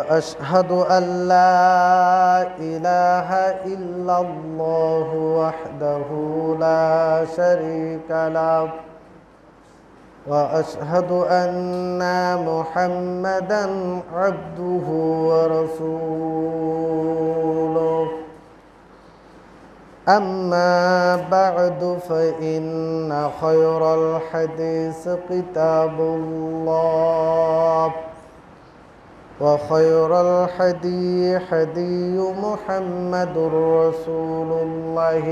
أشهد أن لا إله إلا الله وحده لا شريك له وأشهد أن محمدا عبده ورسوله أما بعد فإن خير الحديث كتاب الله وخير الهدي هدي محمد رسول الله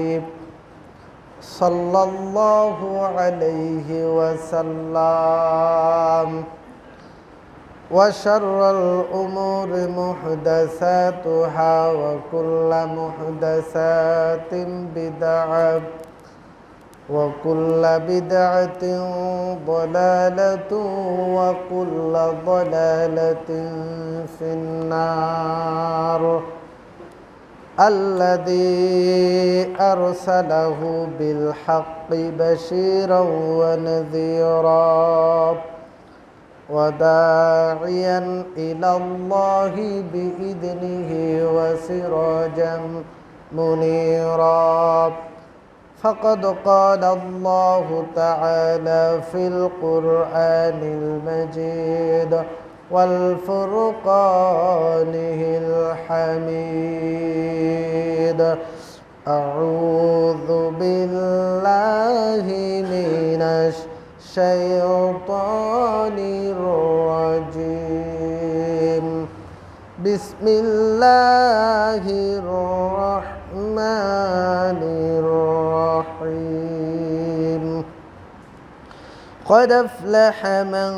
صلى الله عليه وسلم وشر الأمور محدثاتها وكل محدثات بدعة وكل بدعة ضلالة وكل ضلالة في النار الذي أرسله بالحق بشيرا ونذيرا وداعيا إلى الله بإذنه وسراجا منيرا فقد قال الله تعالى في القرآن المجيد والفرقانه الحميد أعوذ بالله من الشيطان الرجيم بسم الله الرحمن الرحيم قد أفلح من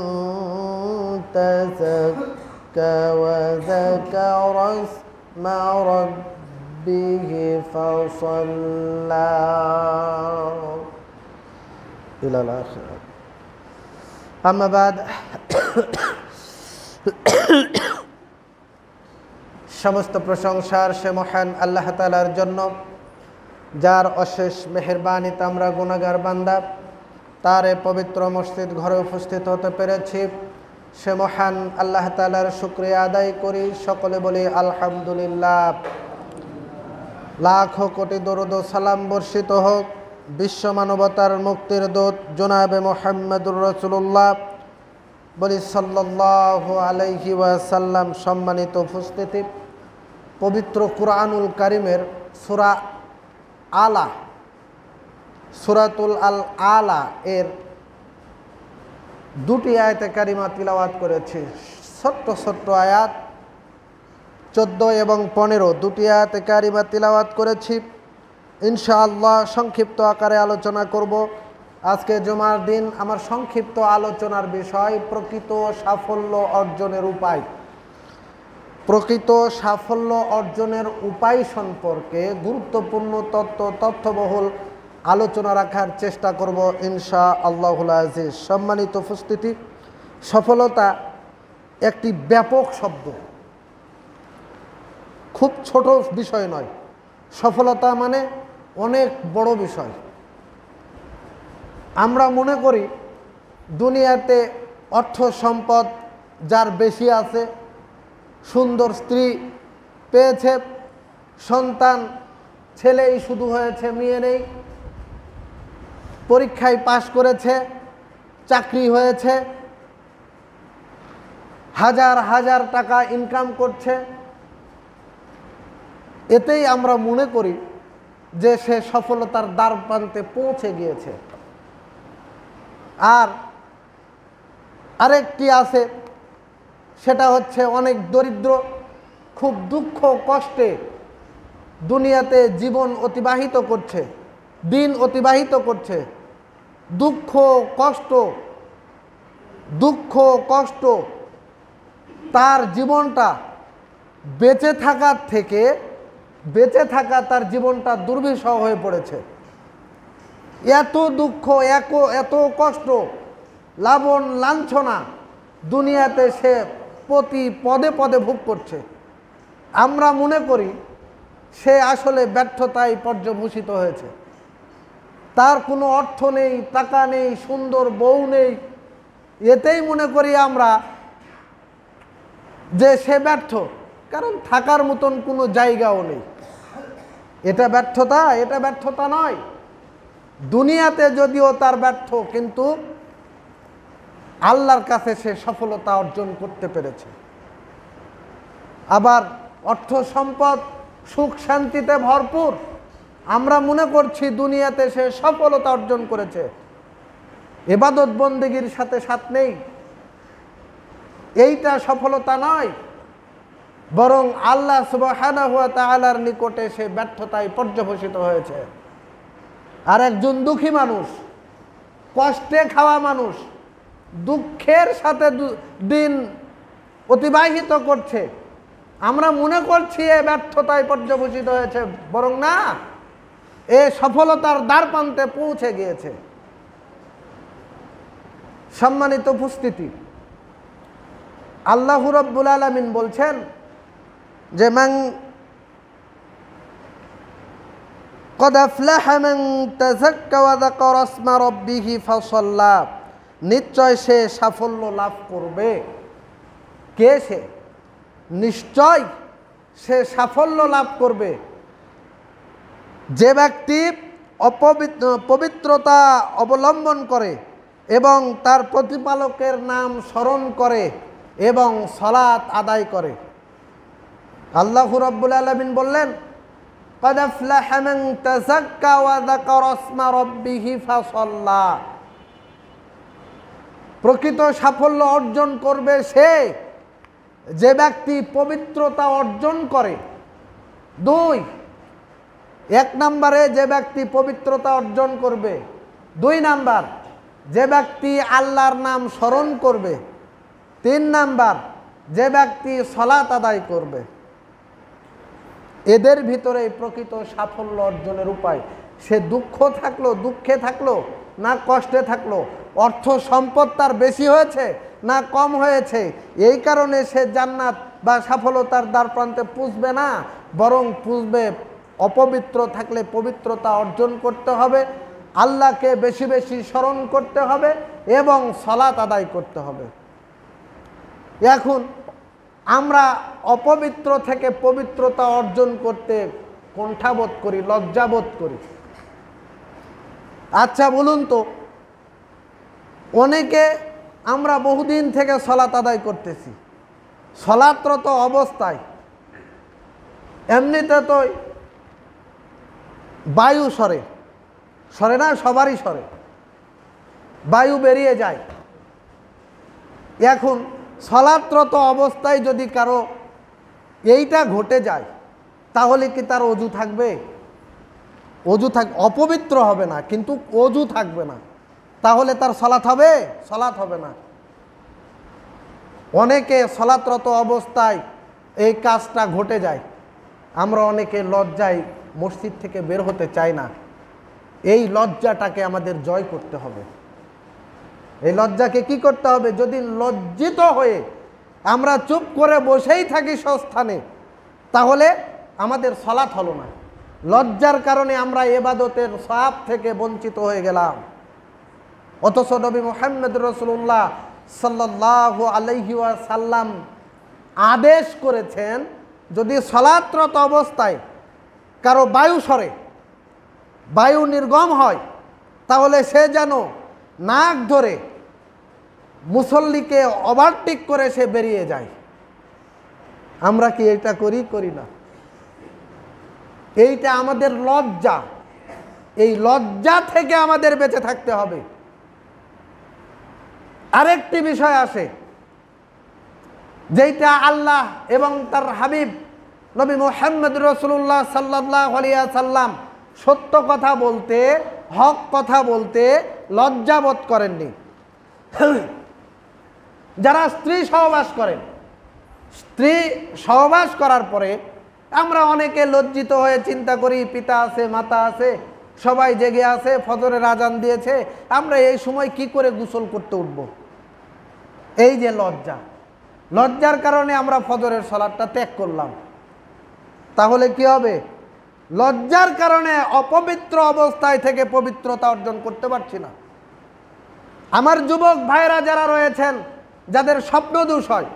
تزكى وذكر اسم ربه فصلى إلى الآخرة أما بعد সমস্ত প্রশংসার সে মহান আল্লাহ তাআলার জন্য যার অশেষ মেহেরবানিতে আমরা গুনাহগার বান্দা তার পবিত্র মসজিদ ঘরে উপস্থিত হতে পেরেছি সে মহান আল্লাহ তাআলার শুকরিয়া আদায় করি সকলে বলি আলহামদুলিল্লাহ লাখো কোটি দরুদ ও সালাম বর্ষিত হোক বিশ্ব মানবতার মুক্তির দূত জনাবে মুহাম্মদুর রাসূলুল্লাহ বলি সাল্লাল্লাহু আলাইহি ওয়াসাল্লাম। সম্মানিত উপস্থিতি, পবিত্র কুরআনুল কারীমের সূরা আলা সূরাতুল আল আলা এর দুটি আয়াতে কারিমা তিলাওয়াত করেছি। ছোট্ট ছোট্ট আয়াত 14 এবং 15 দুটি আয়াতে কারিমা তিলাওয়াত করেছি। ইনশাআল্লাহ সংক্ষিপ্ত আকারে আলোচনা করব। আজকে জুমার দিন আমার সংক্ষিপ্ত আলোচনার বিষয় প্রকৃত সাফল্য অর্জনের উপায়। প্রকৃত সাফল্য অর্জনের উপায় সম্পর্কে গুরুত্বপূর্ণ তথ্যবহুল আলোচনা রাখার চেষ্টা করব ইনশাআল্লাহুল আজিজ। সম্মানিত উপস্থিতি, সফলতা একটি ব্যাপক শব্দ, খুব ছোট বিষয় নয়। সফলতা মানে অনেক বড় বিষয়। আমরা মনে করি দুনিয়াতে অর্থ সম্পদ যার বেশি আছে, সুন্দর স্ত্রী পেয়েছে, সন্তান ছেলেই শুধু হয়েছে, মেয়ে নেই, পরীক্ষায় পাশ করেছে, চাকরি হয়েছে, হাজার হাজার টাকা ইনকাম করছে, এতেই আমরা মনে করি যে সে সফলতার দ্বার প্রান্তে পৌঁছে গিয়েছে। আর আরেকটি আছে, সেটা হচ্ছে অনেক দরিদ্র, খুব দুঃখ কষ্টে দুনিয়াতে জীবন অতিবাহিত করছে, দিন অতিবাহিত করছে। দুঃখ কষ্ট তার জীবনটা বেঁচে থাকার থেকে তার জীবনটা দুর্বিষহ হয়ে পড়েছে। এত দুঃখ, এত কষ্ট, লাবণ লাঞ্ছনা দুনিয়াতে সে প্রতি পদে পদে ভোগ করছে। আমরা মনে করি সে আসলে ব্যর্থতায় পর্যবসিত হয়েছে। তার কোনো অর্থ নেই, টাকা নেই, সুন্দর বউ নেই, এতেই মনে করি আমরা যে সে ব্যর্থ, কারণ থাকার মতন কোনো জায়গাও নেই। এটা ব্যর্থতা? এটা ব্যর্থতা নয়। দুনিয়াতে যদিও তার ব্যর্থ, কিন্তু আল্লাহর কাছে সে সফলতা অর্জন করতে পেরেছে। আবার অর্থ সম্পদ সুখ শান্তিতে ভরপুর, আমরা মনে করছি দুনিয়াতে সে সফলতা অর্জন করেছে, ইবাদত বন্দেগীর সাথে সাথ নেই। এইটা সফলতা নয়, বরং আল্লাহ সুবহানাহু ওয়া তাআলার নিকটে সে ব্যর্থতায় পর্যবসিত হয়েছে। আর একজন দুঃখী মানুষ, কষ্টে খাওয়া মানুষ, দুঃখের সাথে দিন অতিবাহিত করছে, আমরা মনে করছি এ ব্যর্থতায় পর্যবসিত হয়েছে, বরং না, এ সফলতার দ্বার প্রান্তে পৌঁছে গিয়েছে। সম্মানিত উপস্থিতি, আল্লাহ রাব্বুল আলামিন বলছেন যে মান ক্বাদ আফলাহা মান তাযাক্কা ওয়া যাকারা ইসমা রাব্বিহি ফাসাল্লা, নিশ্চয় সে সাফল্য লাভ করবে। কে সে? নিশ্চয় সে সাফল্য লাভ করবে যে ব্যক্তি পবিত্রতা অবলম্বন করে এবং তার প্রতিপালকের নাম স্মরণ করে এবং সালাত আদায় করে। আল্লাহ রাব্বুল আলামিন বললেন, ক্বাদ আফলাহা মান তাযাক্কা ওয়া যাকারা ইসমা রাব্বিহি ফাসাল্লা, প্রকৃত সাফল্য অর্জন করবে সে যে ব্যক্তি পবিত্রতা অর্জন করে। এক নম্বরে যে ব্যক্তি পবিত্রতা অর্জন করবে, 2 নাম্বার যে ব্যক্তি আল্লাহর নাম স্মরণ করবে, 3 নাম্বার যে ব্যক্তি সালাত আদায় করবে। এদের ভিতরে প্রকৃত সাফল্য অর্জনের উপায়। সে দুঃখে থাকলো না কষ্টে থাকলো, অর্থ সম্পদ তার বেশি হয়েছে না কম হয়েছে, এই কারণে সে জান্নাত বা সফলতার দ্বার প্রান্তে পৌঁছবে না, বরং পৌঁছবে অপবিত্র থাকলে পবিত্রতা অর্জন করতে হবে, আল্লাহকে বেশি বেশি স্মরণ করতে হবে এবং সালাত আদায় করতে হবে। এখন আমরা অপবিত্র থেকে পবিত্রতা অর্জন করতে কুণ্ঠাবোধ করি, লজ্জাবোধ করি। আচ্ছা বলুন তো, অনেকে আমরা বহুদিন থেকে সালাত আদায় করতেছি, সালাতরত অবস্থায় এমনিতে তো বায়ু সরে না, সবারই সরে, বায়ু বেরিয়ে যায়। এখন সালাতরত অবস্থায় যদি কারো এইটা ঘটে যায়, তাহলে কি তার অজু থাকবে? অপবিত্র হবে না, কিন্তু অজু থাকবে না, তাহলে তার সালাত হবে? সালাত হবে না। অনেকে সালাতরত অবস্থায় এই কাজটা ঘটে যায়, আমরা অনেকে লজ্জায় মসজিদ থেকে বের হতে চাই না। এই লজ্জাটাকে আমাদের জয় করতে হবে। এই লজ্জাকে কি করতে হবে? যদি লজ্জিত হয়ে আমরা চুপ করে বসেই থাকি সস্থানে, তাহলে আমাদের সালাত হলো না। লজ্জার কারণে আমরা ইবাদতের সওয়াব থেকে বঞ্চিত হয়ে গেলাম। অথচ নবী মুহাম্মদ রাসূলুল্লাহ সাল্লাল্লাহু আলাইহি ওয়াসাল্লাম আদেশ করেছেন, যদি সালাতরত অবস্থায় কারো বায়ু নির্গম হয়, তাহলে সে যেন নাক ধরে মুসল্লিকে ওভারটেক করে সে বেরিয়ে যায়। আমরা কি এটা করি না? এইটা আমাদের লজ্জা। এই লজ্জা থেকে আমাদের বেঁচে থাকতে হবে। আরেকটি বিষয় আসে, যেটা আল্লাহ এবং তার হাবিব নবী মুহাম্মদ রাসূলুল্লাহ সাল্লাল্লাহু আলাইহি ওয়াসাল্লাম সত্য কথা বলতে, হক কথা বলতে লজ্জাবোধ করেননি। যারা স্ত্রী সহবাস করার পরে আমরা অনেকে লজ্জিত হয়ে চিন্তা করি, পিতা আছে, মাতা আছে, সবাই জেগে আছে, ফজরের আজান দিয়েছে, আমরা এই সময় কি করে গোসল করতে উঠব? এই যে লজ্জার কারণে আমরা ফজরের সালাতটা ত্যাগ করলাম। তাহলে কি হবে? লজ্জার কারণে অপবিত্র অবস্থায় থেকে পবিত্রতা অর্জন করতে পারছি না। আমার যুবক ভাইরা যারা রয়েছেন, যাদের স্বপ্ন দোষ হয়,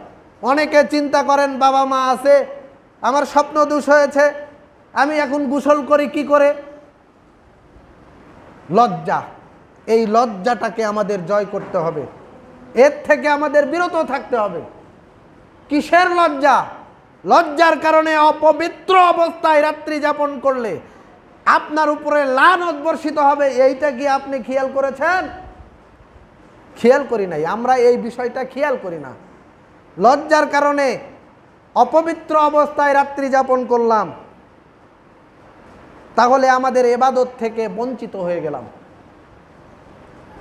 অনেকে চিন্তা করেন বাবা মা আছে, আমার স্বপ্ন দোষ হয়েছে, আমি এখন গোসল করি কি করে? লজ্জা, এই লজ্জাটাকে আমাদের জয় করতে হবে, এর থেকে আমাদের বিরত থাকতে হবে। কিসের লজ্জা? লজ্জার কারণে অপবিত্র অবস্থায় রাত্রি যাপন করলে আপনার উপরে লানত বর্ষিত হবে। এইটা কি আপনি খেয়াল করেছেন? খেয়াল করি নাই, আমরা এই বিষয়টা খেয়াল করি না। লজ্জার কারণে অপবিত্র অবস্থায় রাত্রি যাপন করলাম, তাহলে আমাদের ইবাদত থেকে বঞ্চিত হয়ে গেলাম,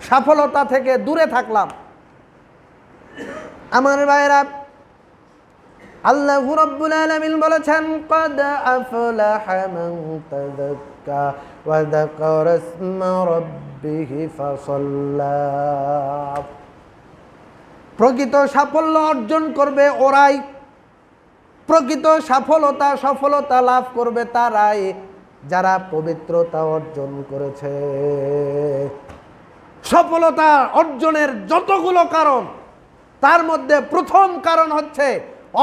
সফলতা থেকে দূরে থাকলাম। আমার ভাইরা, আল্লাহ রাব্বুল আলামিন বলেছেন, ক্বাদ আফলাহা মান তাযাক্কা ওয়া যাকারা ইসমা রাব্বিহি ফাসাল্লা। প্রকৃত সাফল্য অর্জন করবে ওরাই, প্রকৃত সফলতা লাভ করবে তারাই যারা পবিত্রতা অর্জন করেছে। সফলতা অর্জনের যতগুলো কারণ, তার মধ্যে প্রথম কারণ হচ্ছে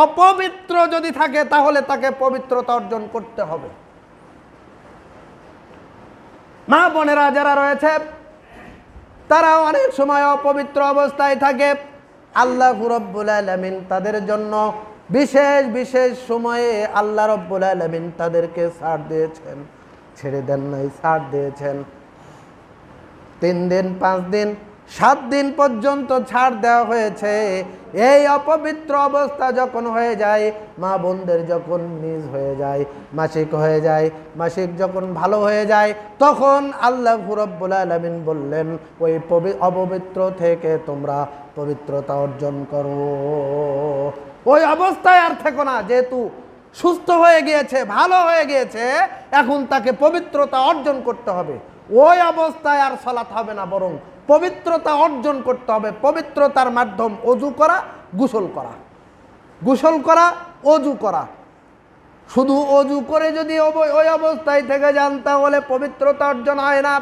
অপবিত্র যদি থাকে তাহলে তাকে পবিত্রতা অর্জন করতে হবে। মা বোনেরা যারা রয়েছে তারা অনেক সময় অপবিত্র অবস্থায় থাকে। আল্লাহ রাব্বুল আলামিন তাদের জন্য বিশেষ বিশেষ সময়ে আল্লাহ রাব্বুল আলামিন তাদেরকে ছাড় দিয়েছেন, ছেড়ে দেন নাই, ছাড় দিয়েছেন। 3 দিন, 5 দিন, 7 দিন পর্যন্ত ছাড় দেওয়া হয়েছে। এই অপবিত্র অবস্থা যখন হয়ে যায়, মা বোনদের যখন নিজ হয়ে যায়, মাসিক হয়ে যায়, মাসিক যখন ভালো হয়ে যায়, তখন আল্লাহ রাব্বুল আলামিন বললেন, ওই অপবিত্র থেকে তোমরা পবিত্রতা অর্জন করো। ওই অবস্থায় আর থেকো না, যেহেতু সুস্থ হয়ে গিয়েছে, ভালো হয়ে গিয়েছে, এখন তাকে পবিত্রতা অর্জন করতে হবে। ওই অবস্থায় আর সালাত হবে না, বরং পবিত্রতা অর্জন করতে হবে। পবিত্রতার মাধ্যম ওযু করা, গোসল করা, গোসল করা, ওযু করা। শুধু ওযু করে যদি ওই অবস্থায় থেকে যান তাহলে পবিত্রতা অর্জন হয় না।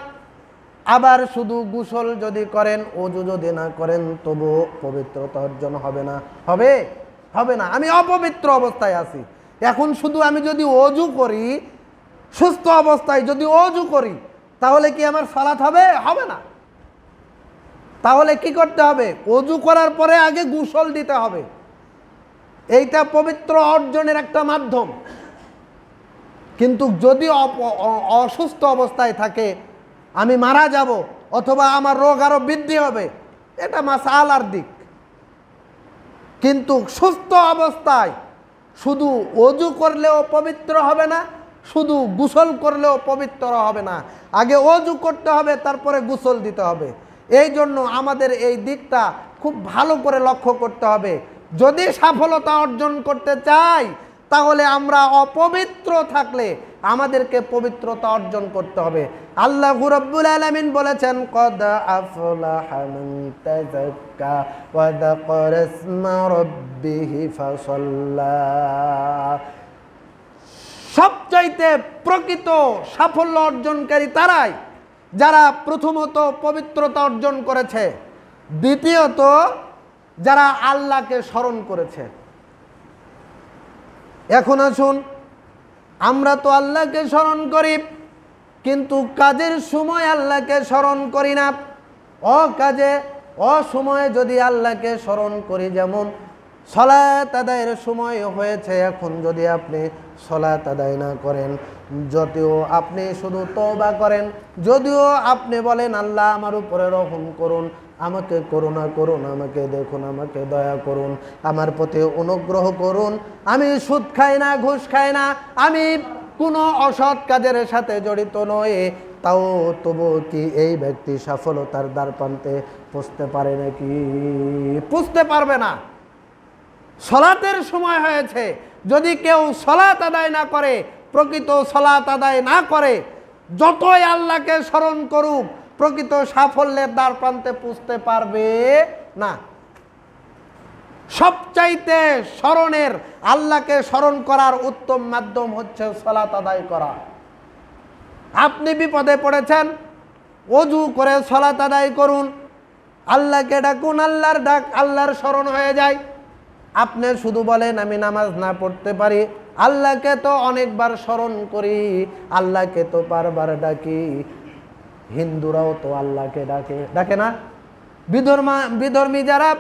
আবার শুধু গোসল যদি করেন, ওযু যদি না করেন, তবু পবিত্রতা অর্জন হবে না। হবে না। আমি অপবিত্র অবস্থায় আছি, এখন শুধু আমি যদি ওযু করি, সুস্থ অবস্থায় যদি ওযু করি, তাহলে কি আমার সালাত হবে? হবে না। তাহলে কি করতে হবে? ওযু করার পরে আগে গোসল দিতে হবে। এইটা পবিত্র অর্জনের একটা মাধ্যম। কিন্তু যদি অসুস্থ অবস্থায় থাকে, আমি মারা যাব অথবা আমার রোগ আরো বৃদ্ধি হবে, এটা মাসআলার দিক। কিন্তু সুস্থ অবস্থায় শুধু ওযু করলেও পবিত্র হবে না, শুধু গোসল করলেও পবিত্র হবে না। আগে ওযু করতে হবে, তারপরে গোসল দিতে হবে। এই জন্য আমাদের এই দিকটা খুব ভালো করে লক্ষ্য করতে হবে। যদি সফলতা অর্জন করতে চাই, তাহলে আমরা অপবিত্র থাকলে আমাদেরকে পবিত্রতা অর্জন করতে হবে। আল্লাহ রাব্বুল আলামিন বলেছেন, ক্বাদ আফলাহা মান তাযাক্কা ওয়া যাকারা ইসমা রাব্বিহি ফাসাল্লা। সবচাইতে প্রকৃত সাফল্য অর্জনকারী তারাই যারা প্রথমত পবিত্রতা অর্জন করেছে, দ্বিতীয়ত যারা আল্লাহকে স্মরণ করেছে। এখন আসুন, আমরা তো আল্লাহকে স্মরণ করি, কিন্তু কাজের সময় আল্লাহকে স্মরণ করি না। অকাজে, অসময়ে যদি আল্লাহকে স্মরণ করি, যেমন সালাত আদায়ের সময় হয়েছে, এখন যদি আপনি সালাত আদায় না করেন, যদিও আপনি শুধু তওবা করেন, যদিও আপনি বলেন আল্লাহ আমার উপরে রহম করুন, আমাকে করুণা করুন, আমাকে দেখুন, আমাকে দয়া করুন, আমার প্রতি অনুগ্রহ করুন, আমি সুদ খাই না, ঘুষ খাই না, আমি কোনো অসৎ কাজের সাথে জড়িত নয়, তাও তবু কি এই ব্যক্তি সফলতার দ্বারপ্রান্তে পৌঁছতে পারে নাকি? পৌঁছতে পারবে না। সালাতের সময় হয়েছে, যদি কেউ সালাত আদায় না করে, প্রকৃত সালাত আদায় না করে, যতই আল্লাহকে স্মরণ করুক, প্রকৃত সাফল্যের দ্বার প্রান্তে পৌঁছতে পারবে না। সবচাইতে স্মরণের, আল্লাহকে স্মরণ করার উত্তম মাধ্যম হচ্ছে সালাত আদায় করা। আপনি বিপদে পড়েছেন, ওযু করে সালাত আদায় করুন, আল্লাহকে ডাকুন, আল্লাহর ডাক আল্লাহর স্মরণ হয়ে যায়। আপনি শুধু বলেন আমি নামাজ না পড়তে পারি, আল্লাহকে তো অনেকবার স্মরণ করি, আল্লাহকে তো বারবার ডাকি। হিন্দুরাও তো আল্লাহকে ডাকে, ডাকে না? বিধর্মী যারা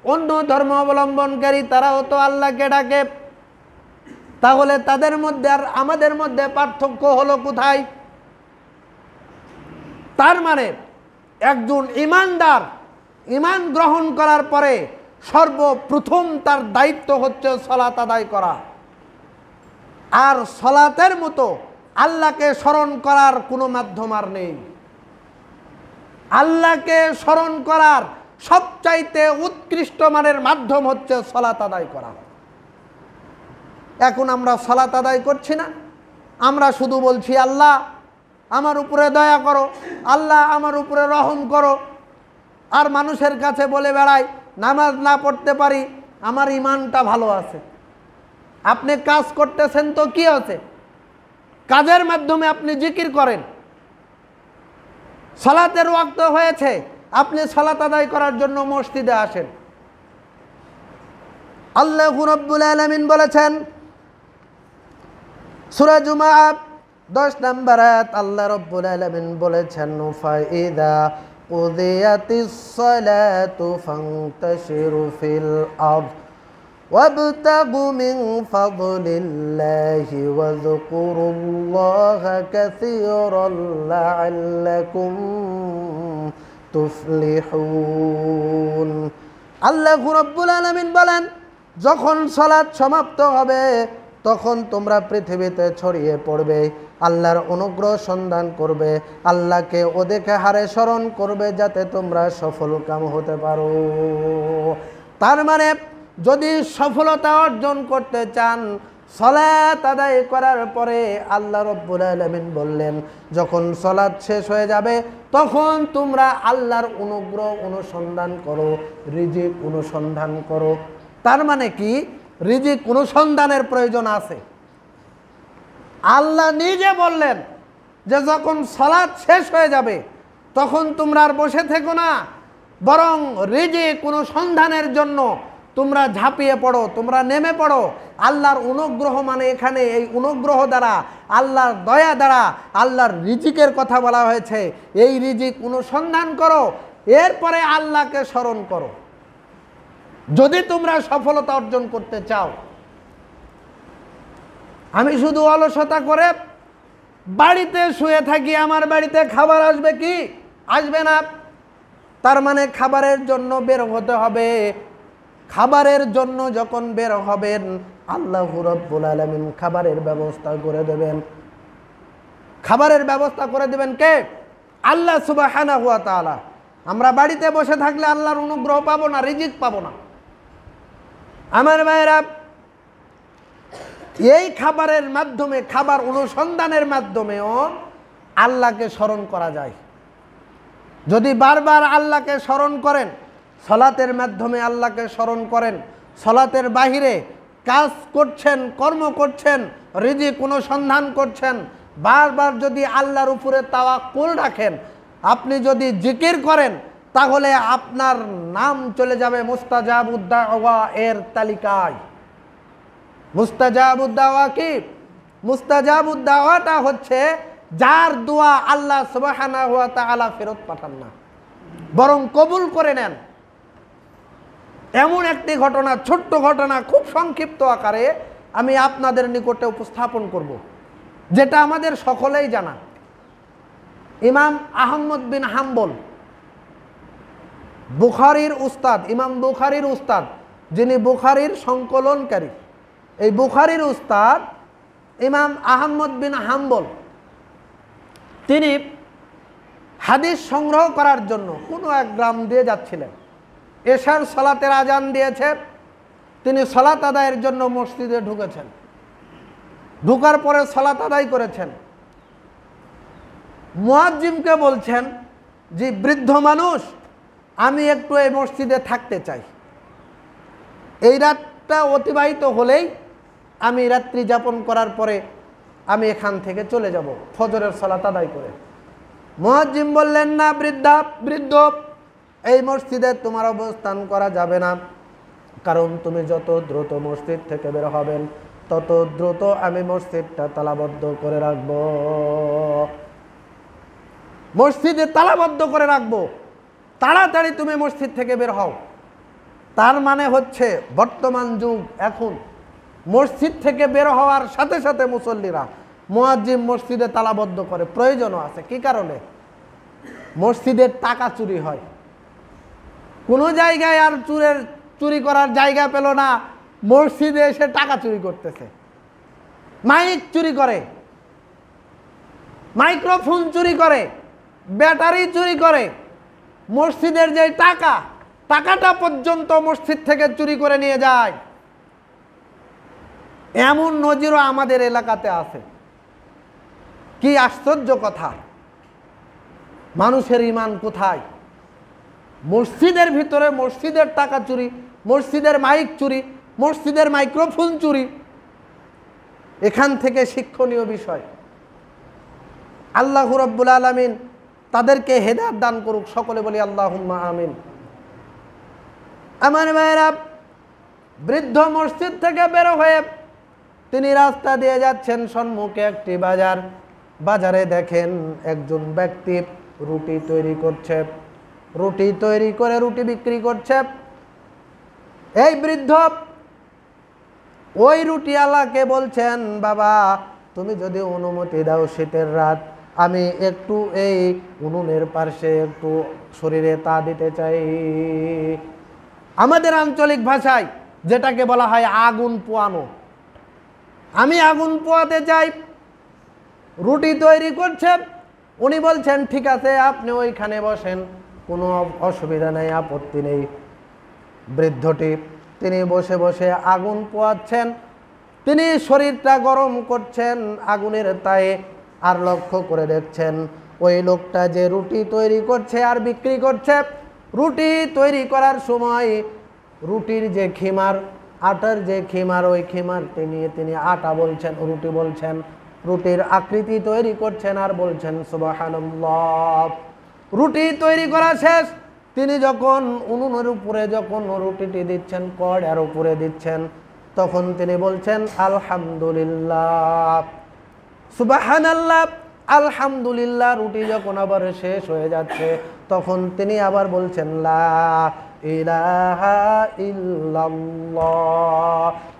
অন্য ধর্ম অবলম্বনকারী তারাও তো আল্লাহকে ডাকে। তাহলে তাদের মধ্যে আর আমাদের মধ্যে পার্থক্য হলো কোথায়? তার মানে একজন ঈমানদার ঈমান গ্রহণ করার পরে সর্বপ্রথম তার দায়িত্ব হচ্ছে সালাত আদায় করা। আর সালাতের মতো আল্লাহকে স্মরণ করার কোনো মাধ্যম আর নেই। আল্লাহকে স্মরণ করার সবচাইতে উৎকৃষ্ট মানের মাধ্যম হচ্ছে সালাত আদায় করা। এখন আমরা সালাত আদায় করছি না, আমরা শুধু বলছি আল্লাহ আমার উপরে দয়া করো, আল্লাহ আমার উপরে রহম করো। আর মানুষের কাছে বলে বেড়াই নামাজ না পড়তে পারি, আমার ঈমানটা ভালো আছে। আপনি কাজ করতেছেন তো কি আছে? কাজের মাধ্যমে আপনি জিকির করেন। সালাতের ওয়াক্ত হয়েছে, আপনি সালাত আদায় করার জন্য মসজিদে আসেন। আল্লাহ রাব্বুল আলামিন বলেছেন সূরা জুমআ 10 নম্বর আয়াত, আল্লাহ রাব্বুল আলামিন বলেছেন ফাইদা কুদিয়াতিস সালাতু ফান্তাশিরু ফিল আরদ ওয়াবতাগু মিন ফাদলিল্লাহি ওয়াযকুরুল্লাহা কাসীরান লাআল্লাকুম তুফলিহুন। আল্লাহ রাব্বুল আলামিন বলেন যখন সালাত সমাপ্ত হবে তখন তোমরা পৃথিবীতে ছড়িয়ে পড়বে, আল্লাহর অনুগ্রহ সন্ধান করবে, আল্লাহকে ওদেরকে হারে স্মরণ করবে যাতে তোমরা সফল কাম হতে পারো। তার মানে যদি সফলতা অর্জন করতে চান সালাত আদায় করার পরে আল্লাহ রাব্বুল আলামিন বললেন যখন সালাত শেষ হয়ে যাবে তখন তোমরা আল্লাহর অনুগ্রহ অনুসন্ধান করো, রিজিক অনুসন্ধান করো। তার মানে কি রিজিক অনুসন্ধানের প্রয়োজন আছে। আল্লাহ নিজে বললেন যে যখন সালাত শেষ হয়ে যাবে তখন তোমরা আর বসে থেকো না, বরং রিজিক অনুসন্ধানের জন্য তোমরা ঝাঁপিয়ে পড়ো, তোমরা নেমে পড়ো। আল্লাহর অনুগ্রহ মানে এখানে এই অনুগ্রহ দ্বারা আল্লাহর দয়া দ্বারা আল্লাহর রিজিকের কথা বলা হয়েছে। এই রিজিক অনুসন্ধান করো, এরপরে আল্লাহকে স্মরণ করো যদি তোমরা সফলতা অর্জন করতে চাও। আমি শুধু অলসতা করে বাড়িতে শুয়ে থাকি, আমার বাড়িতে খাবার আসবে কি? আসবে না। তার মানে খাবারের জন্য বের হতে হবে। খাবারের জন্য যখন বের হবেন আল্লাহ রাব্বুল আলামিন খাবারের ব্যবস্থা করে দেবেন। খাবারের ব্যবস্থা করে দেবেন কে? আল্লাহ সুবহানাহু ওয়া তাআলা। আমরা বাড়িতে বসে থাকলে আল্লাহর অনুগ্রহ পাবো না, রিজিক পাবো না। আমার ভাইয়েরা, এই খাবারের মাধ্যমে, খাবার অনুসন্ধানের মাধ্যমেও আল্লাহকে স্মরণ করা যায়। যদি বারবার আল্লাহকে স্মরণ করেন, সালাতের মাধ্যমে আল্লাহকে স্মরণ করেন, সালাতের বাহিরে কাজ করছেন, কর্ম করছেন, রিজিক অনুসন্ধান করছেন, বারবার যদি আল্লাহর উপরে তাওয়াক্কুল রাখেন, আপনি যদি জিকির করেন, তাহলে আপনার নাম চলে যাবে মুস্তাজাবুদ দাওয়া এর তালিকায়। মুস্তাজাবুদ দাওয়া কি? মুস্তাজাবুদ দাওয়াটা হচ্ছে যার দোয়া আল্লাহ সুবহানাহু ওয়া তাআলা ফেরত পাঠান না, বরং কবুল করে নেন। এমন একটি ঘটনা, ছোট্ট ঘটনা, খুব সংক্ষিপ্ত আকারে আমি আপনাদের নিকটে উপস্থাপন করব, যেটা আমাদের সকলেই জানা। ইমাম আহমদ বিন হাম্বল, বুখারীর উস্তাদ, ইমাম বুখারীর উস্তাদ, যিনি বুখারীর সংকলনকারী, এই বুখারীর উস্তাদ ইমাম আহমদ বিন হাম্বল, তিনি হাদিস সংগ্রহ করার জন্য কোনো এক গ্রাম দিয়ে যাচ্ছিলেন। এশার সালাতের আজান দিয়েছে, তিনি সালাত আদায়ের জন্য মসজিদে ঢুকেছেন। ঢুকার পরে সালাত আদায় করেছেন। মুয়াজ্জিমকে বলছেন যে বৃদ্ধ মানুষ, আমি একটু এই মসজিদে থাকতে চাই, এই রাতটা অতিবাহিত হলেই আমি রাত্রি যাপন করার পরে আমি এখান থেকে চলে যাব ফজরের সালাত আদায় করে। মুয়াজ্জিম বললেন না বৃদ্ধ, এই মসজিদে তোমার অবস্থান করা যাবে না, কারণ তুমি যত দ্রুত মসজিদ থেকে বের হবেন তত দ্রুত আমি মসজিদটা তালাবদ্ধ করে রাখবো, মসজিদে তালাবদ্ধ করে রাখবো। তাড়াতাড়ি তুমি মসজিদ থেকে বের হও। তার মানে হচ্ছে বর্তমান যুগ, এখন মসজিদ থেকে বের হওয়ার সাথে সাথে মুসল্লিরা মুয়াজ্জিম মসজিদে তালাবদ্ধ করে। প্রয়োজনও আছে। কি কারণে? মসজিদের টাকা চুরি হয়। কোনো জায়গায় আর চুরি করার জায়গা পেল না, মসজিদে এসে টাকা চুরি করতেছে, মাইক চুরি করে, মাইক্রোফোন চুরি করে, ব্যাটারি চুরি করে, মসজিদের যে টাকাটা পর্যন্ত মসজিদ থেকে চুরি করে নিয়ে যায়। এমন নজিরও আমাদের এলাকাতে আছে। কি আশ্চর্য কথা! মানুষের ঈমান কোথায়? মসজিদের ভিতরে মসজিদের টাকা চুরি, মসজিদের মাইক চুরি, মসজিদের মাইক্রোফোন চুরি। এখান থেকে শিক্ষণীয় বিষয়। আল্লাহ রাব্বুল আলামিন তাদেরকে হেদায়েত দান করুক। সকলে বলি আল্লাহুম্মা আমিন। আমার ভাইরা, বৃদ্ধ মসজিদ থেকে বের হয়ে তিনি রাস্তা দিয়ে যাচ্ছেন। সম্মুখে একটি বাজার, বাজারে দেখেন একজন ব্যক্তি রুটি তৈরি করছে, রুটি তৈরি করে রুটি বিক্রি করছে। এই বৃদ্ধ ওই রুটিওয়ালাকে বলছেন, বাবা তুমি যদি অনুমতি দাও, শীতের রাত, আমি একটু এই উনুনের পাশে একটু শরীরে তা দিতে চাই। আমাদের আঞ্চলিক ভাষায় যেটাকে বলা হয় আগুন পোয়ানো। আমি আগুন পোয়াতে চাই। রুটি তৈরি করছে, উনি বলছেন ঠিক আছে আপনি ওইখানে বসেন, কোনো অসুবিধা নেই, আপত্তি নেই। বৃদ্ধটি তিনি বসে বসে আগুন পোয়াচ্ছেন, তিনি শরীরটা গরম করছেন আগুনের তায়ে, আর লক্ষ্য করে দেখছেন ওই লোকটা যে রুটি তৈরি করছে আর বিক্রি করছে, রুটি তৈরি করার সময় রুটির যে খিমার, আটার যে খিমার, ওই খিমারটি নিয়ে তিনি আটা বলছেন, রুটি বলছেন, রুটির আকৃতি তৈরি করছেন আর বলছেন সুবহানাল্লাহ। রুটি তৈরি করা শেষ, তিনি যখন উনুনের উপরে যখন রুটিটি দিচ্ছেন, কড়াইয়ের উপরে দিচ্ছেন, তখন তিনি বলছেন আলহামদুলিল্লাহ, সুবহানাল্লাহ, আলহামদুলিল্লাহ। রুটি যখন আবার শেষ হয়ে যাচ্ছে, তখন তিনি আবার বলছেন লা ইলাহা ইল্লাল্লাহ।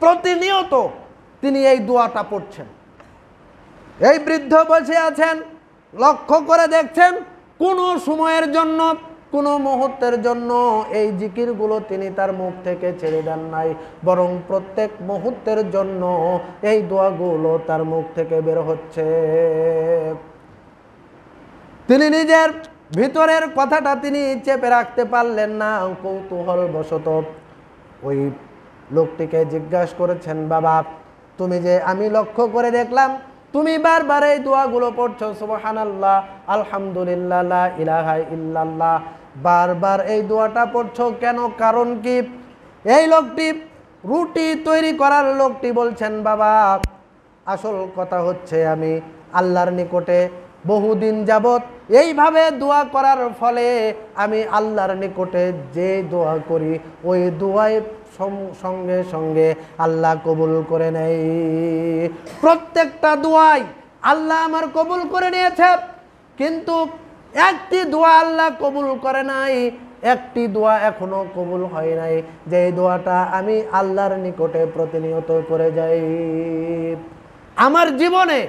প্রতিনিয়ত তিনি এই দোয়াটা পড়ছেন। এই বৃদ্ধ বসে আছেন, লক্ষ্য করে দেখছেন কোনো সময়ের জন্য, কোনো মুহূর্তের জন্য এই জিকিরগুলো তিনি তার মুখ থেকে ছেড়ে দেন নাই, বরং প্রত্যেক মুহূর্তের জন্য এই দোয়াগুলো তার মুখ থেকে বের হচ্ছে। তিনি নিজের ভিতরের কথাটা তিনি চেপে রাখতে পারলেন না। কৌতূহল বশত ওই লোকটিকে জিজ্ঞাসা করেছেন, বাবা তুমি যে, আমি লক্ষ্য করে দেখলাম তুমি বারবার এই দোয়াগুলো পড়ছো, সুবহানাল্লাহ, আলহামদুলিল্লাহ, লা ইলাহা ইল্লাল্লাহ, বারবার এই দোয়াটা পড়ছো কেন? কারণ কি? এই লোকটি, রুটি তৈরি করার লোকটি বলছেন, বাবা আসল কথা হচ্ছে আমি আল্লাহর নিকটে বহুদিন যাবত এইভাবে দোয়া করার ফলে আমি আল্লাহর নিকটে যে দোয়া করি ওই দোয়ায় সঙ্গে সঙ্গে আল্লাহ কবুল করে নেয়। প্রত্যেকটা দোয়াই আল্লাহ আমার কবুল করে নিয়েছে, কিন্তু একটি দোয়া আল্লাহ কবুল করে নাই, একটি দোয়া এখনো কবুল হয় নাই, যে দোয়াটা আমি আল্লাহর নিকটে প্রতিনিয়ত করে যাই। আমার জীবনে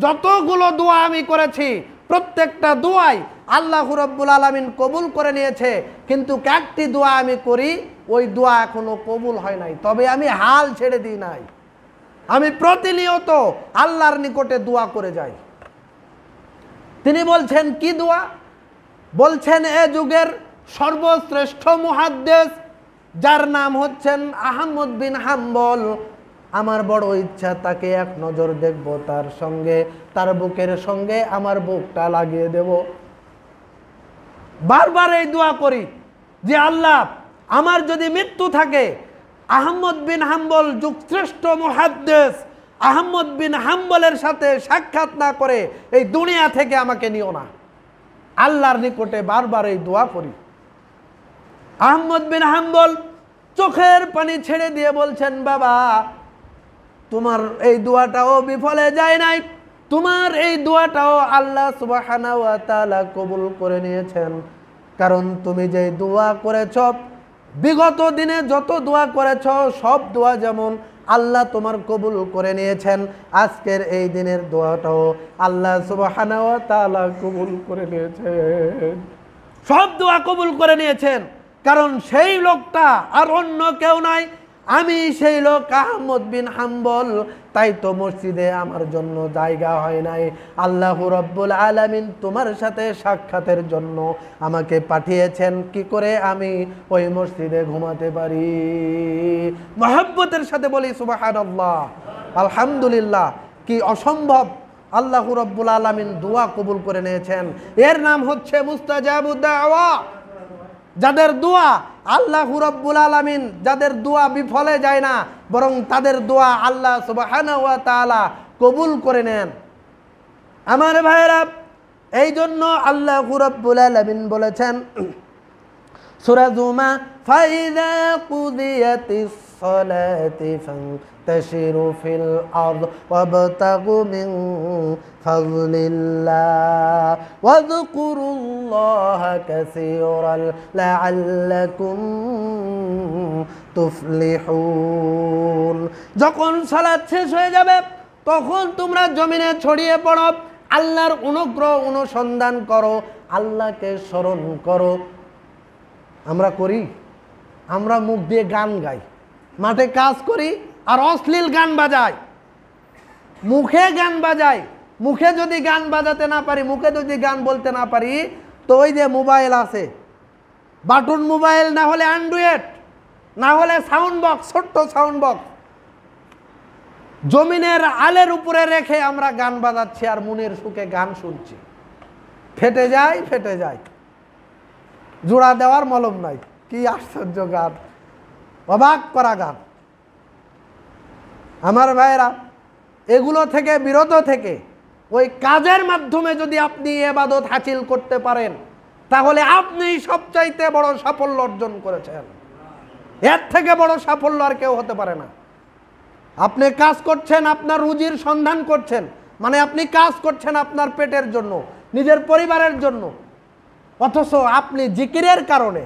যতগুলো দোয়া আমি করেছি, প্রত্যেকটা দোয়াই আল্লাহ রাব্বুল আলামিন কবুল করে নিয়েছে, কিন্তু একটি দোয়া আমি করি ওই দোয়া এখনো কবুল হয় নাই, তবে আমি হাল ছেড়ে দিই নাই, আমি প্রতিনিয়ত আল্লাহর নিকটে দোয়া করে যাই। তিনি বলছেন কি দোয়া? বলছেন এ যুগের সর্বশ্রেষ্ঠ মুহাদ্দিস যার নাম হচ্ছেন আহমদ বিন হাম্বল, আমার বড় ইচ্ছা তাকে এক নজর দেখব, তার সঙ্গে, তার বুকের সঙ্গে আমার বুকটা লাগিয়ে দেব। বারবার এই দোয়া করি যে আল্লাহ আমার যদি মৃত্যু থাকে, আহমদ বিন হাম্বল যুগশ্রেষ্ঠ মুহাদ্দিস আহমদ বিন হাম্বলের সাথে সাক্ষাৎ না করে এই দুনিয়া থেকে আমাকে নিও না। আল্লাহর নিকটে বারবার এই দোয়া করি। আহমদ বিন হাম্বল চোখের পানি ছেড়ে দিয়ে বলছেন, বাবা তোমার এই দোয়াটাও বিফলে যায় নাই, তোমার এই দোয়াটাও আল্লাহ সুবহানাহু ওয়া তাআলা কবুল করে নিয়েছেন। কারণ তুমি যে দোয়া করেছ, বিগত দিনে যত দোয়া করেছ সব দোয়া যেমন আল্লাহ তোমার কবুল করে নিয়েছেন, আজকের এই দিনের দোয়াটাও আল্লাহ সুবহানাহু ওয়া তাআলা কবুল করে নিয়েছেন। সব দোয়া কবুল করে নিয়েছেন। কারণ সেই লোকটা আর অন্য কেউ নাই, আমি সেই লোক আহমদ বিন হাম্বল। তাই তো মসজিদে আমার জন্য জায়গা হয় নাই, আল্লাহ রাব্বুল আলামিন তোমার সাথে সাক্ষাতের জন্য আমাকে পাঠিয়েছেন, কি করে আমি ওই মসজিদে ঘুমাতে পারি। মহব্বতের সাথে বলি সুবহানাল্লাহ, আলহামদুলিল্লাহ। কি অসম্ভব, আল্লাহ রাব্বুল আলামিন দোয়া কবুল করে নিয়েছেন। এর নাম হচ্ছে মুস্তাজাবুদ দাওয়া। যাদের দোয়া আল্লাহ রাব্বুল আলামিন, যাদের দোয়া বিফলে যায় না, বরং তাদের দোয়া আল্লাহ সুবহানাহু ওয়া তাআলা কবুল করে নেন। আমার ভাইরা, এই জন্য আল্লাহ রাব্বুল আলামিন বলেছেন সূরা জুমা, ফাইযা কুদিয়াতিস সালাতি ফান্তাশিরু ফিল আরদ ওয়াবতাগু মিন ফাযলিল্লাহ ওয়াযকুরুল্লাহা কাসীরান লাআল্লাকুম তুফলিহুন। যখন সালাত শেষ হয়ে যাবে তখন তোমরা জমিনে ছড়িয়ে পড়ো, আল্লাহর অনুগ্রহ অনুসন্ধান করো, আল্লাহকে স্মরণ করো। আমরা করি, আমরা মুখ দিয়ে গান গাই, মাঠে কাজ করি আর অশ্লীল গান বাজাই, মুখে গান বাজাই। মুখে যদি গান বাজাতে না পারি, মুখে যদি গান বলতে না পারি, তো ওই যে মোবাইল আছে, বাটন মোবাইল, না হলে অ্যান্ড্রয়েড, না হলে সাউন্ড বক্স, ছোট্ট সাউন্ড বক্স, জমিনের আলের উপরে রেখে আমরা গান বাজাচ্ছি আর মনের সুখে গান শুনছি। ফেটে যায়, ফেটে যায়, জোড়া দেওয়ার মলম নাই। কি আশ্চর্য গান, অবাক করা গান। আমার ভাইয়েরা, এগুলো থেকে বিরত থেকে ওই কাজের মাধ্যমে যদি আপনি ইবাদত হাসিল করতে পারেন, তাহলে আপনি সবচাইতে বড় সাফল্য অর্জন করেছেন। এর থেকে বড় সাফল্য আর কেউ হতে পারে না। আপনি কাজ করছেন, আপনার রুজির সন্ধান করছেন, মানে আপনি কাজ করছেন আপনার পেটের জন্য, নিজের পরিবারের জন্য, অথচ আপনি জিকিরের কারণে,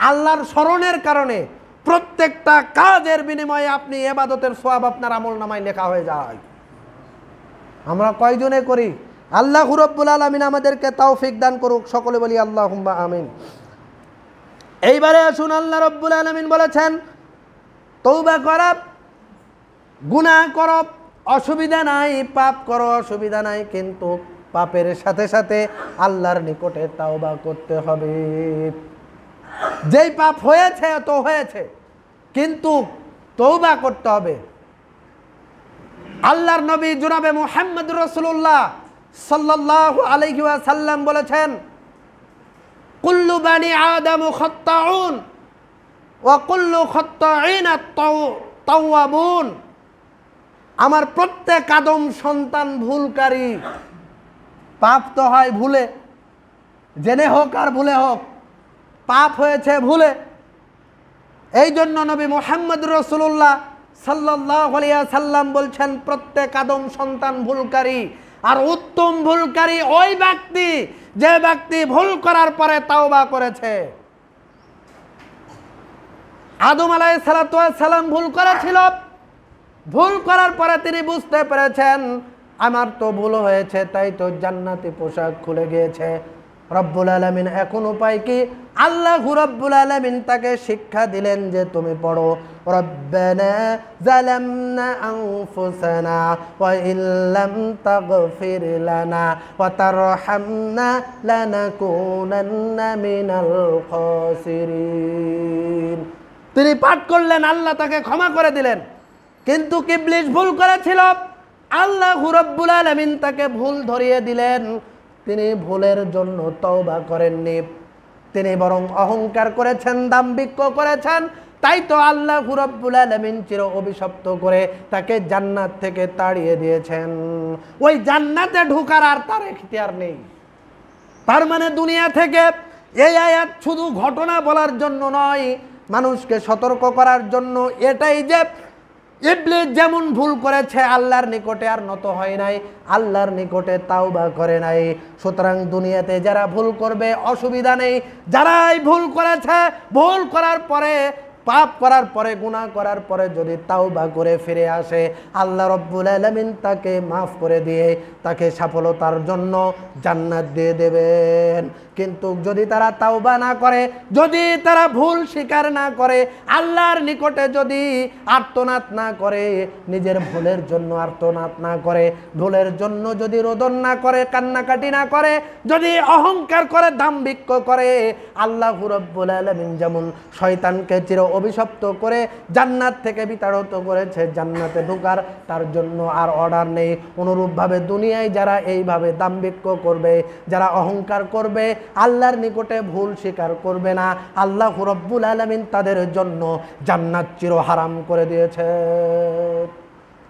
আল্লাহর স্মরণের কারণে প্রত্যেকটা কাজের বিনিময়ে আপনি ইবাদতের সওয়াব আপনার আমলনামায় লেখা হয়ে যায়। আমরা কয়জনে করি? আল্লাহ রাব্বুল আলামিন আমাদেরকে তৌফিক দান করুক, সকলে বলি আল্লাহুম্মা আমিন। এইবারে আসুন, আল্লাহ রাব্বুল আলামিন বলেছেন তওবা করো, গুনাহ করো অসুবিধা নাই, পাপ করো অসুবিধা নাই, কিন্তু পাপের সাথে সাথে আল্লাহর নিকটে তাওবা করতে হবে। যেই পাপ হয়েছে তো হয়েছে, কিন্তু তওবা করতে হবে। আল্লাহর নবী জনাবে মুহাম্মদ রাসূলুল্লাহ সাল্লাল্লাহু আলাইহি ওয়াসাল্লাম বলেছেন, কুল্লু বানি আদম খাত্তাউন ওয়া কুল্লু খাত্তাইনা তাওয়াবুন। আমার প্রত্যেক আদম সন্তান ভুলকারী। পাপ তো হয় ভুলে, জেনে হোক আর ভুলে হোক, পাপ হয়েছে ভুলে। এই জন্য নবী মুহাম্মদ রাসূলুল্লাহ সাল্লাল্লাহু আলাইহি ওয়াসাল্লাম বলছেন, প্রত্যেক আদম সন্তান ভুলকারী। আর উত্তম ভুলকারী ওই ব্যক্তি যে ব্যক্তি ভুল করার পরে তাওবা করেছে। আদম আলাইহিস সালাতু ওয়াস সালাম ভুল করেছিল, ভুল করার পরে তিনি বুঝতে পেরেছেন আমার তো ভুল হয়েছে, তাই তো জান্নাতি পোশাক খুলে গিয়েছে। রব্বুল আলামিন এখন উপায় কি? আল্লাহ রাব্বুল আলামিন তাকে শিক্ষা দিলেন যে তুমি পড়ো, রব্বানা যালামনা আনফুসানা ওয়া ইল্লাম তাগফির লানা ওয়া তারহামনা লানাকুনান্না মিনাল খাসিরিন। তিনি পাঠ করলেন, আল্লাহ তাকে ক্ষমা করে দিলেন। কিন্তু ইবলিস ভুল করেছিল, আল্লাহ রাব্বুল আলামিন তাকে ভুল ধরিয়ে দিলেন। তিনি ভুলের জন্য তওবা করেননি, তিনি বরং অহংকার করেছেন, দাম্ভিক্য করেছেন। তাই তো আল্লাহ রাব্বুল আলামিন চির অভিশপ্ত করে তাকে জান্নাত থেকে তাড়িয়ে দিয়েছেন। ওই জান্নাতে ঢোকার আর তার এখতিয়ার নেই। তার মানে দুনিয়া থেকে এই আয়াত শুধু ঘটনা বলার জন্য নয়, মানুষকে সতর্ক করার জন্য, এটাই যে ইবলিস যেমন ভুল করেছে আল্লাহর নিকটে আর নত হয় নাই, আল্লাহর নিকটে তাওবা করে নাই। সুতরাং দুনিয়াতে যারা ভুল করবে অসুবিধা নেই, যারাই ভুল করেছে, ভুল করার পরে, পাপ করার পরে, গুনাহ করার পরে যদি তাওবা করে ফিরে আসে, আল্লাহ রব্বুল আলামিন তাকে মাফ করে দিয়ে তাকে সফলতার জন্য জান্নাত দিয়ে দেবেন। কিন্তু যদি তারা তাওবা না করে, যদি তারা ভুল স্বীকার না করে, আল্লাহর নিকটে যদি আর্তনাদ না করে, নিজের ভুলের জন্য আর্তনাদ না করে, ভুলের জন্য যদি রোদন না করে, কান্নাকাটি না করে, যদি অহংকার করে, দাম্ভিক্য করে, আল্লাহ রাব্বুল আলামিন যেমন শয়তানকে চির অভিশপ্ত করে জান্নাত থেকে বিতাড়িত করেছে, জান্নাতে ঢোকার তার জন্য আর অর্ডার নেই। অনুরূপভাবে দুনিয়ায় যারা এইভাবে দাম্ভিক্য করবে, যারা অহংকার করবে, আল্লাহর নিকটে ভুল স্বীকার করবে না, আল্লাহ রাব্বুল আলামিন তাদের জন্য জান্নাত চির হারাম করে দিয়েছে।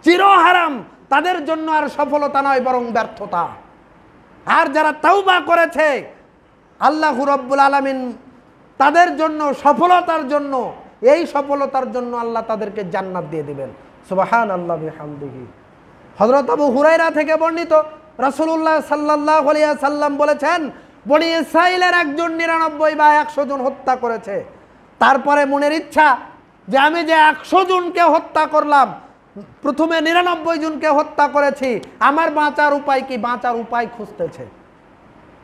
চির হারাম তাদের জন্য, আর সফলতা নয় বরং ব্যর্থতা। আর যারা তাওবা করেছে, আল্লাহ রাব্বুল আলামিন তাদের জন্য সফলতার জন্য, এই সফলতার জন্য আল্লাহ তাদেরকে জান্নাত দিয়ে দিবেন। সুবহানাল্লাহি ওয়া বিহামদিহি। হযরত আবু হুরায়রা থেকে বর্ণিত, রাসূলুল্লাহ সাল্লাল্লাহু আলাইহি ওয়াসাল্লাম বলেছেন, বনি ইসরাঈলের একজন 99 বা 100 জন হত্যা করেছে। তারপরে মনের ইচ্ছা যে আমি যে 100 জনকে হত্যা করলাম, প্রথমে 99 জনকে হত্যা করেছি, আমার বাঁচার উপায় কি? বাঁচার উপায় খুঁজতেছে।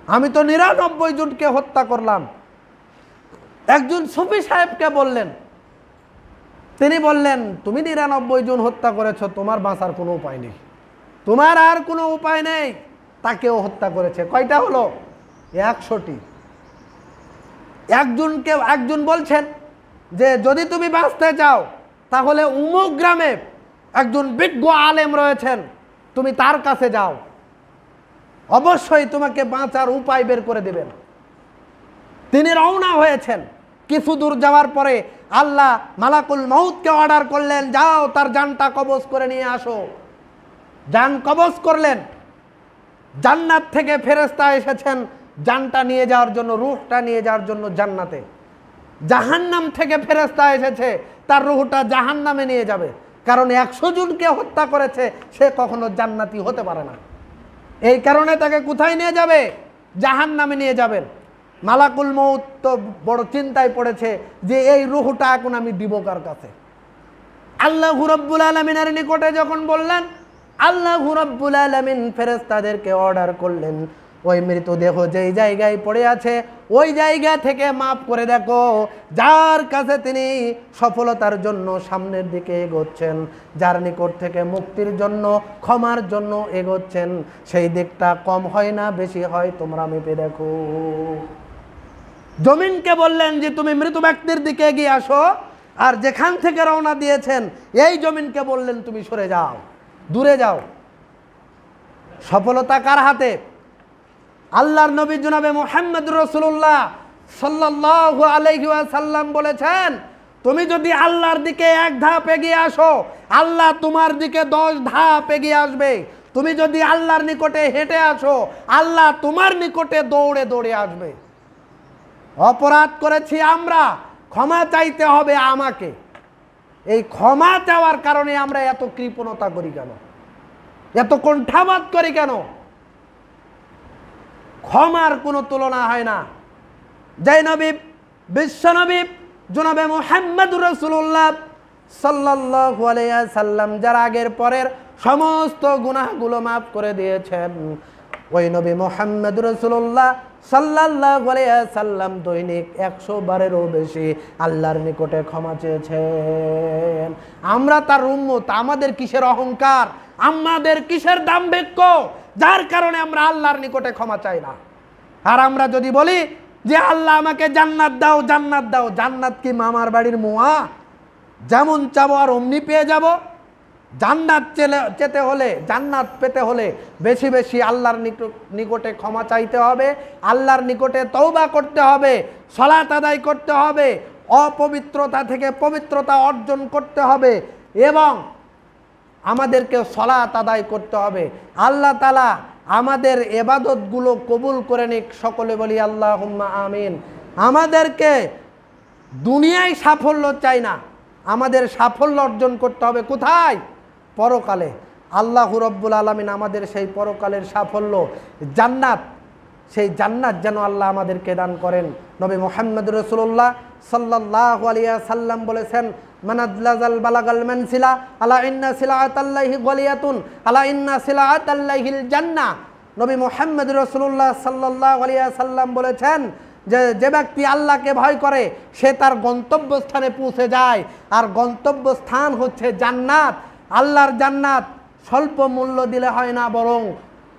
আমি তো 99 জনকে হত্যা করলাম। একজন সুফি সাহেবকে বললেন, তিনি বললেন, তুমি 99 জন হত্যা করেছ, তোমার বাঁচার কোনো উপায় নেই, তোমার আর কোনো উপায় নেই। তাকেও হত্যা করেছে। কয়টা হলো? 100টি। একজন বলছেন যে যদি তুমি বাঁচতে চাও তাহলে উমুক গ্রামে একজন বিজ্ঞ আলেম রয়েছেন, তুমি তার কাছে যাও, অবশ্যই তোমাকে বাঁচার উপায় বের করে দেবেন। তিনি রওনা হয়েছেন। কিছু দূর যাওয়ার পরে আল্লাহ মালাকুল মউতকে অর্ডার করলেন, যাও তার জানটা কবজ করে নিয়ে আসো। জান কবজ করলেন। জান্নাত থেকে ফেরেশতা এসেছেন জানটা নিয়ে যাওয়ার জন্য, রূহটা নিয়ে যাওয়ার জন্য জান্নাতে। জাহান্নাম থেকে ফেরেশতা এসেছে তার রূহটা জাহান্নামে নিয়ে যাবে, কারণ 100 জনকে হত্যা করেছে, সে কখনো জান্নাতি হতে পারে না। এই কারণে তাকে কোথায় নিয়ে যাবে? জাহান্নামে নিয়ে যাবেন। মালাকুল মউত তো বড় চিন্তায় পড়েছে যে এই রূহটা এখন আমি দিব কার কাছে? আল্লাহ রাব্বুল আলামিনের নিকটে যখন বললেন, আল্লাহ রাব্বুল আলামিন ফেরেশতাদেরকে অর্ডার করলেন, ওই মৃতদেহ যেই জায়গায় পড়ে আছে ওই জায়গা থেকে মাফ করে দেখো। যার কাছে তিনি সফলতার জন্য সামনের দিকে এগোচ্ছেন, যার নিকট থেকে মুক্তির জন্য, ক্ষমার জন্য এগোচ্ছেন, সেই দিকটা কম হয় না বেশি হয়, তোমরা মেপে দেখো। জমিনকে বললেন যে তুমি মৃত ব্যক্তির দিকে এগিয়ে আসো, আর যেখান থেকে রওনা দিয়েছেন এই জমিনকে বললেন তুমি সরে যাও, দূরে যাও। সফলতা কার হাতে? আল্লাহর নবী জনাবে মুহাম্মদ রাসূলুল্লাহ সাল্লাল্লাহু আলাইহি ওয়াসাল্লাম বলেছেন, তুমি যদি আল্লাহর দিকে এক ধাপ এগিয়ে আসো, আল্লাহ তোমার দিকে 10 ধাপ এগিয়ে আসবে। তুমি যদি আল্লাহর নিকটে হেঁটে আসো, আল্লাহ তোমার নিকটে দৌড়ে দৌড়ে আসবে। অপরাধ করেছি আমরা, ক্ষমা চাইতে হবে আমাকে। এই ক্ষমা চাওয়ার কারণে আমরা এত কৃপণতা করি কেন? এত কণ্ঠাবাদ করি কেন? ক্ষমার কোনো তুলনা হয় না। যে নবী, বিশ্বনবী জনাবে মুহাম্মদুর রাসূলুল্লাহ সাল্লাল্লাহু আলাইহি ওয়াসাল্লাম যার আগের পরের সমস্ত গুনাহগুলো মাফ করে দিয়েছেন, ওই নবী মুহাম্মদুর রাসূলুল্লাহ সাল্লাল্লাহু আলাইহি ওয়াসাল্লাম দৈনিক 100 বারেরও বেশি আল্লাহর নিকটে ক্ষমা চেয়েছেন। আমরা তার উম্মত, আমাদের কিসের অহংকার, আমাদের কিসের দাম্ভিক্য, যার কারণে আমরা আল্লাহর নিকটে ক্ষমা চাই না। আর আমরা যদি বলি যে আল্লাহ আমাকে জান্নাত দাও, জান্নাত দাও, জান্নাত কি মামার বাড়ির মোয়া? যেমন চাবো আর অমনি পেয়ে যাব? জান্নাত চেতে হলে, জান্নাত পেতে হলে বেশি বেশি আল্লাহর নিকটে ক্ষমা চাইতে হবে, আল্লাহর নিকটে তওবা করতে হবে, সালাত আদায় করতে হবে, অপবিত্রতা থেকে পবিত্রতা অর্জন করতে হবে, এবং আমাদেরকে সালাত আদায় করতে হবে। আল্লাহ তাআলা আমাদের ইবাদতগুলো কবুল করে নিক। সকলে বলি আল্লাহুম্মা আমিন। আমাদেরকে দুনিয়ায় সাফল্য চাই না, আমাদের সাফল্য অর্জন করতে হবে কোথায়? পরকালে। আল্লাহ রাব্বুল আলামিন আমাদের সেই পরকালের সাফল্য জান্নাত, সেই জান্নাত যেন আল্লাহ আমাদেরকে দান করেন। নবী মুহাম্মদ রাসূলুল্লাহ সাল্লাল্লাহু আলাইহি ওয়াসাল্লাম বলেছেন, মানাদলাজাল বালাগাল মানসিলা আলা ইন্না সিলাআতাল্লাহি গালিয়াতুন আলা ইন্না সিলাআতাল্লাহিল জান্নাহ। নবী মুহাম্মদ রাসূলুল্লাহ সাল্লাল্লাহু আলাইহি ওয়াসাল্লাম বলেছেন যে ব্যক্তি আল্লাহকে ভয় করে সে তার গন্তব্যস্থানে পৌঁছে যায়, আর গন্তব্যস্থান হচ্ছে জান্নাত। আল্লাহর জান্নাত স্বল্প মূল্য দিলে হয় না, বরং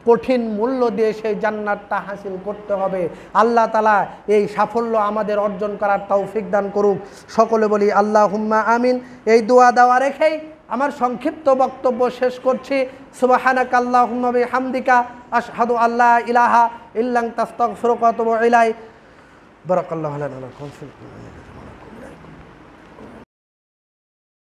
কঠিন মূল্য দিয়ে সেই জান্নাতটা হাসিল করতে হবে। আল্লাহ তাআলা এই সাফল্য আমাদের অর্জন করার তৌফিক দান করুক। সকলে বলি আল্লাহুম্মা আমিন। এই দোয়া দেওয়া রেখেই আমার সংক্ষিপ্ত বক্তব্য শেষ করছি। সুবহানাকা আল্লাহুম্মা বিহামদিকা আশহাদু আল্লা ইলাহা ইল্লা আনতা আস্তাগফিরুকা ওয়া আতুবু ইলাইক। বারাকাল্লাহু লানা ওয়া লাকুম।